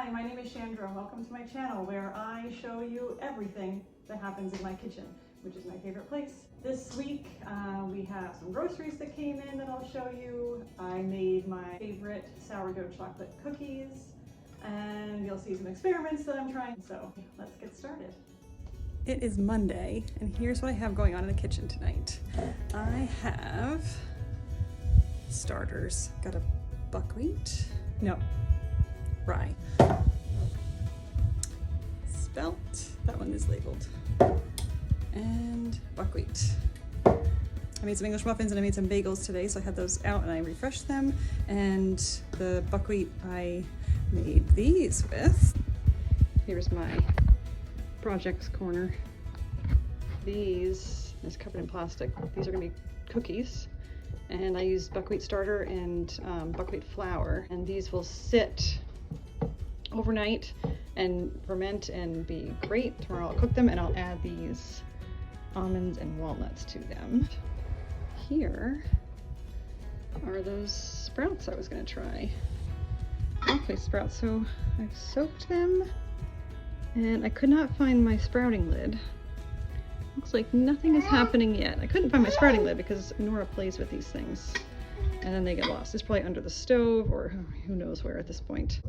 Hi, my name is Chandra. Welcome to my channel where I show you everything that happens in my kitchen, which is my favorite place. This week we have some groceries that came in that I'll show you. I made my favorite sourdough chocolate cookies and you'll see some experiments that I'm trying. So let's get started. It is Monday and here's what I have going on in the kitchen tonight. I have starters. Got a buckwheat, no, rye, spelt, that one is labeled, and buckwheat. I made some English muffins and I made some bagels today, so I had those out and I refreshed them. And the buckwheat I made these with. Here's my projects corner. These is covered in plastic. These are gonna be cookies. And I used buckwheat starter and buckwheat flour. And these will sit overnight and ferment and be great. Tomorrow I'll cook them and I'll add these almonds and walnuts to them. Here are those sprouts I was gonna try. Broccoli sprouts, so I've soaked them and I could not find my sprouting lid. Looks like nothing is happening yet. I couldn't find my sprouting lid because Nora plays with these things and then they get lost. It's probably under the stove or who knows where at this point.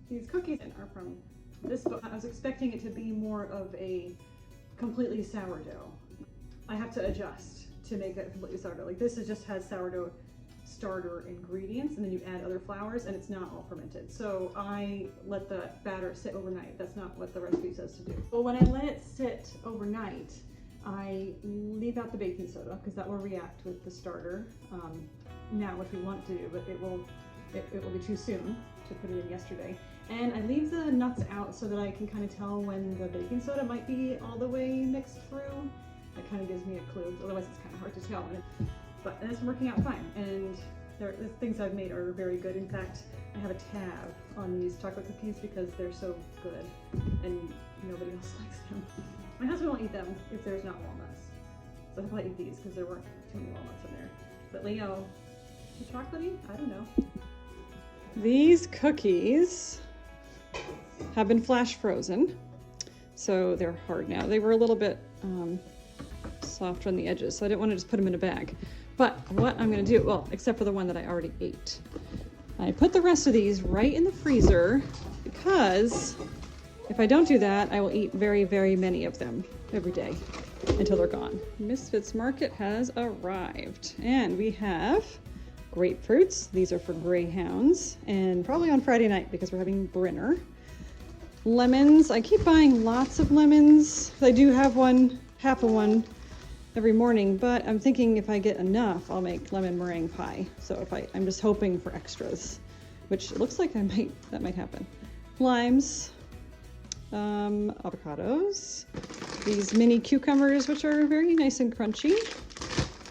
These cookies are from this book. I was expecting it to be more of a completely sourdough. I have to adjust to make it completely sourdough. Like this just has sourdough starter ingredients and then you add other flours and it's not all fermented. So I let the batter sit overnight. That's not what the recipe says to do. But when I let it sit overnight, I leave out the baking soda because that will react with the starter now, which we want to do, but it will be too soon to put it in yesterday. And I leave the nuts out so that I can kind of tell when the baking soda might be all the way mixed through. That kind of gives me a clue, otherwise it's kind of hard to tell. But it's working out fine, and the things I've made are very good. In fact, I have a tab on these chocolate cookies because they're so good and nobody else likes them. My husband won't eat them if there's not walnuts. So I'll probably eat these because there weren't too many walnuts in there. But Leo, too chocolatey? I don't know. These cookies have been flash frozen, so they're hard now. They were a little bit soft on the edges, so I didn't want to just put them in a bag. But what I'm going to do, well, except for the one that I already ate, I put the rest of these right in the freezer because if I don't do that, I will eat very, very many of them every day until they're gone. Misfits Market has arrived, and we have grapefruits. These are for greyhounds, and probably on Friday night because we're having Brenner. Lemons. I keep buying lots of lemons. I do have half of one every morning, but I'm thinking if I get enough, I'll make lemon meringue pie. So I'm just hoping for extras, which it looks like that might happen. Limes, avocados, these mini cucumbers, which are very nice and crunchy.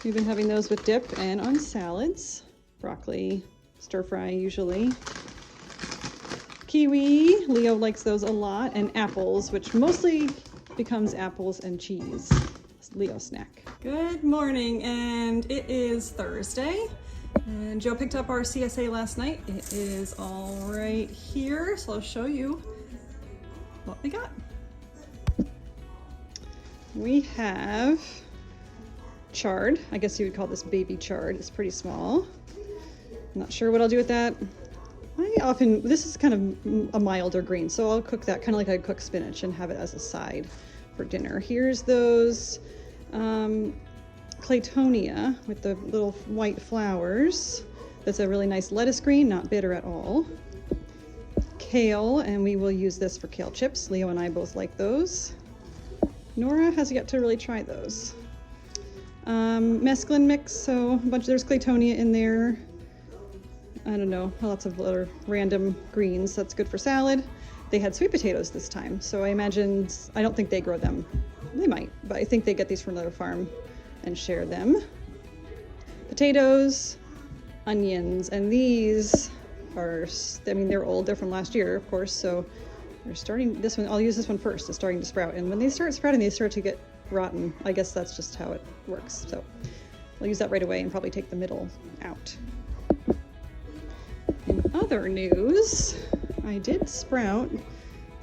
We've been having those with dip and on salads. Broccoli, stir fry usually. Kiwi, Leo likes those a lot, and apples, which mostly becomes apples and cheese. Leo snack. Good morning, and it is Thursday. And Joe picked up our CSA last night. It is all right here, so I'll show you what we got. We have chard. I guess you would call this baby chard. It's pretty small. I'm not sure what I'll do with that. This is kind of a milder green, so I'll cook that kind of like I cook spinach and have it as a side for dinner. Here's those Claytonia with the little white flowers. That's a really nice lettuce green, not bitter at all. Kale, and we will use this for kale chips. Leo and I both like those. Nora has yet to really try those. Mesclun mix, so there's Claytonia in there. I don't know, lots of other random greens. That's good for salad. They had sweet potatoes this time, so I don't think they grow them. They might, but I think they get these from another farm and share them. Potatoes, onions, and these are, they're old. They're from last year, of course, so they're starting, this one, I'll use this one first. It's starting to sprout, and when they start sprouting, they start to get rotten. I guess that's just how it works, so I'll use that right away and probably take the middle out. In other news, I did sprout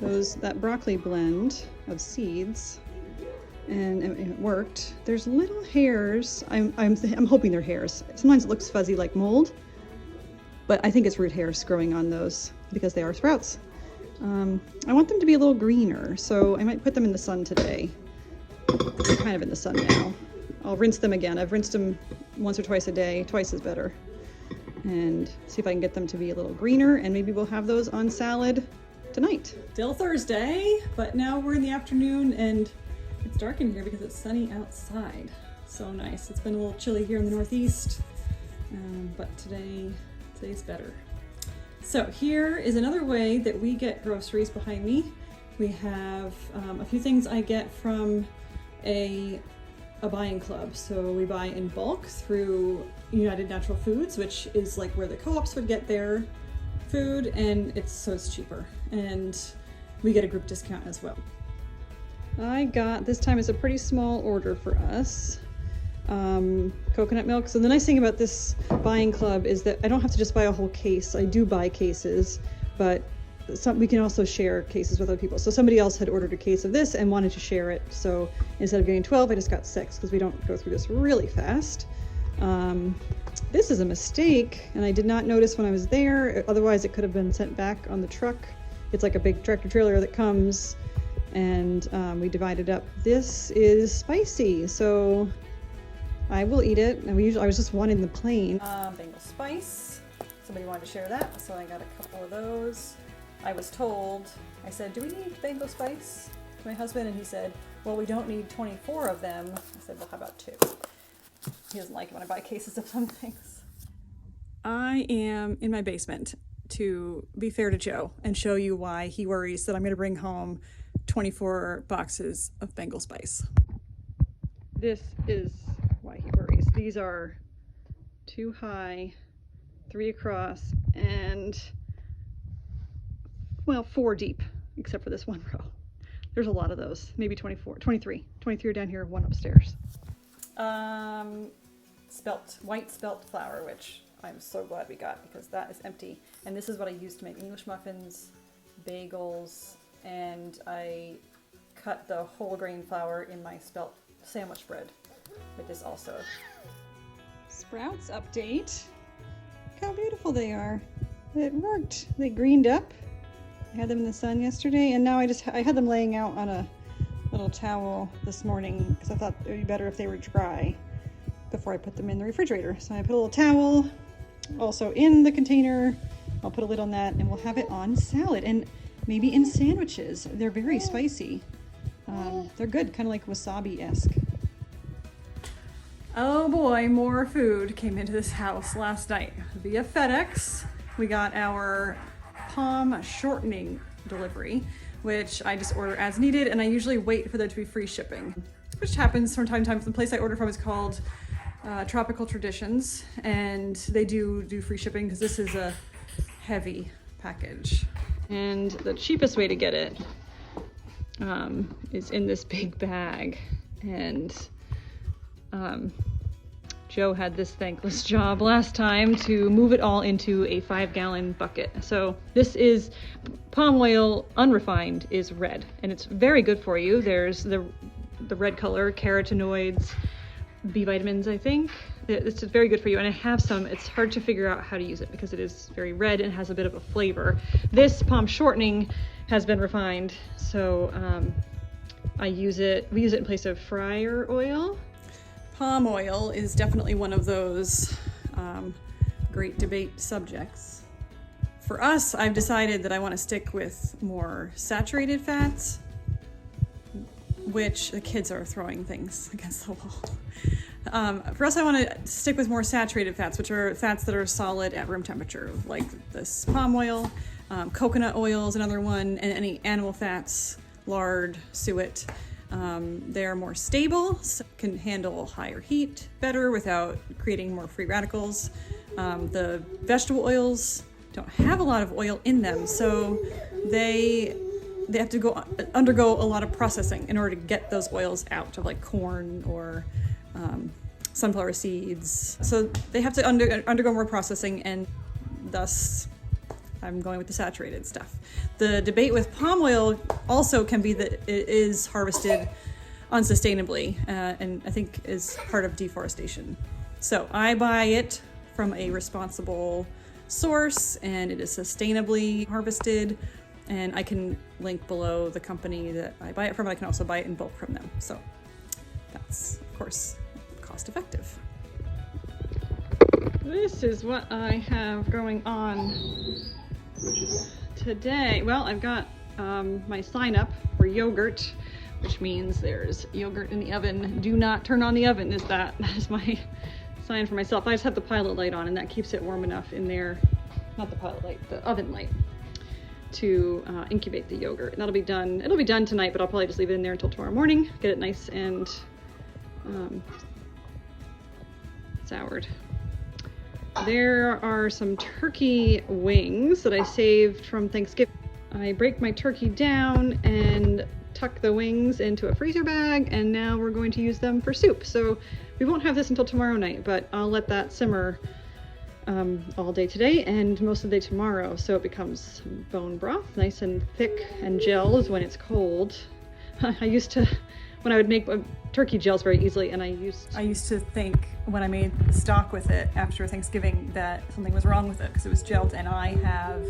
that broccoli blend of seeds, and it worked. There's little hairs. I'm hoping they're hairs. Sometimes it looks fuzzy like mold, but I think it's root hairs growing on those because they are sprouts. I want them to be a little greener, so I might put them in the sun today. They're kind of in the sun now. I'll rinse them again. I've rinsed them once or twice a day. Twice is better. And see if I can get them to be a little greener, and maybe we'll have those on salad tonight. Still Thursday, but now we're in the afternoon and it's dark in here because it's sunny outside. So nice. It's been a little chilly here in the Northeast, but today's better. So here is another way that we get groceries behind me. We have a few things I get from a buying club. So we buy in bulk through United Natural Foods, which is like where the co-ops would get their food, and it's cheaper, and we get a group discount as well. This time is a pretty small order for us. Coconut milk. So the nice thing about this buying club is that I don't have to just buy a whole case. I do buy cases, but we can also share cases with other people. So somebody else had ordered a case of this and wanted to share it. So instead of getting 12, I just got 6 because we don't go through this really fast. This is a mistake, and I did not notice when I was there. Otherwise, it could have been sent back on the truck. It's like a big tractor trailer that comes, and we divided up. This is spicy, so I will eat it. And I was just wanting the plain. Bengal spice. Somebody wanted to share that, so I got a couple of those. I was told, I said, do we need Bengal spice? To my husband, and he said, well, we don't need 24 of them. I said, well, how about 2? He doesn't like it when I buy cases of some things. I am in my basement to be fair to Joe and show you why he worries that I'm going to bring home 24 boxes of Bengal spice. This is why he worries. These are 2 high, 3 across, and 4 deep, except for this one row. There's a lot of those, maybe 23 are down here, 1 upstairs. White spelt flour, which I'm so glad we got because that is empty. And this is what I use to make English muffins, bagels, and I cut the whole grain flour in my spelt sandwich bread with this also. Sprouts update. Look how beautiful they are. It worked. They greened up. I had them in the sun yesterday, and now I had them laying out on a little towel this morning because I thought it would be better if they were dry before I put them in the refrigerator. So I put a little towel also in the container. I'll put a lid on that and we'll have it on salad and maybe in sandwiches. They're very spicy. They're good, kind of like wasabi-esque. Oh boy, more food came into this house last night via FedEx. We got our palm shortening delivery, which I just order as needed, and I usually wait for there to be free shipping, which happens from time to time. The place I order from is called Tropical Traditions, and they do free shipping because this is a heavy package. And the cheapest way to get it is in this big bag. And Joe had this thankless job last time to move it all into a 5-gallon bucket. So this is palm oil, unrefined, is red, and it's very good for you. There's the red color, carotenoids, B vitamins, I think. It's very good for you, and I have some. It's hard to figure out how to use it because it is very red and has a bit of a flavor. This palm shortening has been refined, so we use it in place of fryer oil. Palm oil is definitely one of those great debate subjects. For us, I've decided that I want to stick with more saturated fats, which the kids are throwing things against the wall. For us, I want to stick with more saturated fats, which are fats that are solid at room temperature, like this palm oil, coconut oil is another one, and any animal fats, lard, suet. They're more stable, so can handle higher heat better without creating more free radicals. The vegetable oils don't have a lot of oil in them, so they have to undergo a lot of processing in order to get those oils out of, like corn or sunflower seeds. So they have to undergo more processing, and thus I'm going with the saturated stuff. The debate with palm oil also can be that it is harvested unsustainably, and I think is part of deforestation. So I buy it from a responsible source, and it is sustainably harvested, and I can link below the company that I buy it from. I can also buy it in bulk from them. So that's, of course, cost effective. This is what I have going on today. Well, I've got my sign up for yogurt, which means there's yogurt in the oven. Do not turn on the oven, that is my sign for myself. I just have the pilot light on, and that keeps it warm enough in there, not the pilot light, the oven light, to incubate the yogurt. And that'll be done, it'll be done tonight, but I'll probably just leave it in there until tomorrow morning, get it nice and soured. There are some turkey wings that I saved from Thanksgiving. I break my turkey down and tuck the wings into a freezer bag, and now we're going to use them for soup. So we won't have this until tomorrow night, but I'll let that simmer all day today and most of the day tomorrow, so it becomes bone broth, nice and thick and gels when it's cold. I used to, when I would make turkey gels very easily, and I used to think when I made stock with it after Thanksgiving that something was wrong with it because it was gelled, and I have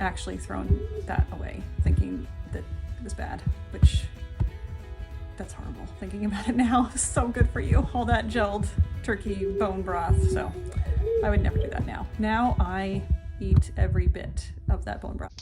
actually thrown that away thinking that it was bad, which that's horrible thinking about it now. It's so good for you, all that gelled turkey bone broth. So I would never do that now. Now I eat every bit of that bone broth.